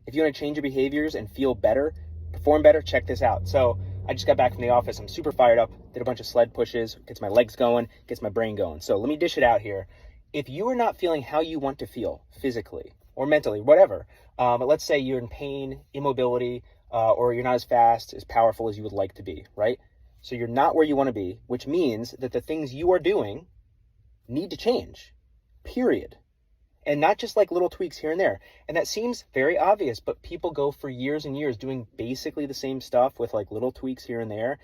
If you want to change your behaviors and feel better, perform better, check this out. So I just got back from the office. I'm super fired up, did a bunch of sled pushes, gets my legs going, gets my brain going. So let me dish it out here. If you are not feeling how you want to feel physically or mentally, whatever, but let's say you're in pain, immobility, or you're not as fast, as powerful as you would like to be, right? So you're not where you want to be, which means that the things you are doing need to change, period. And not just like little tweaks here and there. And that seems very obvious, but people go for years and years doing basically the same stuff with like little tweaks here and there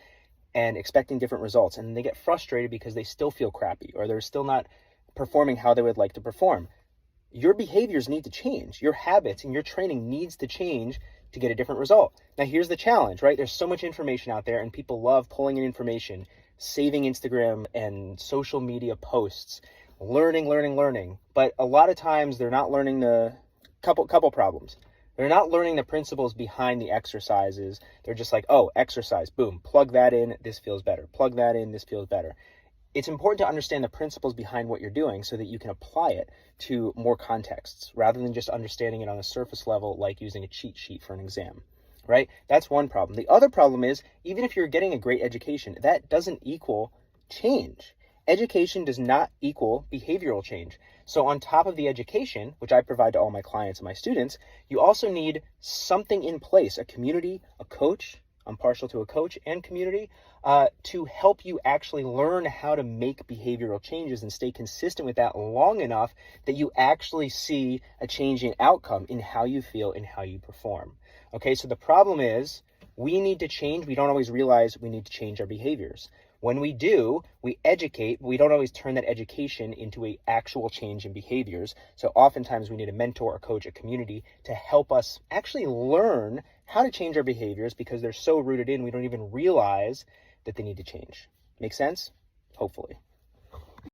and expecting different results. And they get frustrated because they still feel crappy or they're still not performing how they would like to perform. Your behaviors need to change. Your habits and your training needs to change to get a different result. Now, here's the challenge, right? There's so much information out there and people love pulling in information, saving Instagram and social media posts, learning. But a lot of times they're not learning the couple problems. They're not learning the principles behind the exercises. They're just like, oh, exercise, boom, plug that in, this feels better. Plug that in, this feels better. It's important to understand the principles behind what you're doing so that you can apply it to more contexts rather than just understanding it on a surface level, like using a cheat sheet for an exam, right? That's one problem. The other problem is, even if you're getting a great education, that doesn't equal change. Education does not equal behavioral change. So on top of the education, which I provide to all my clients and my students, you also need something in place, a community, a coach. I'm partial to a coach and community to help you actually learn how to make behavioral changes and stay consistent with that long enough that you actually see a change in outcome in how you feel and how you perform. Okay, so the problem is we need to change. We don't always realize we need to change our behaviors. When we do, we educate, but we don't always turn that education into an actual change in behaviors. So oftentimes we need a mentor, a coach, a community to help us actually learn how to change our behaviors because they're so rooted in, we don't even realize that they need to change. Make sense? Hopefully.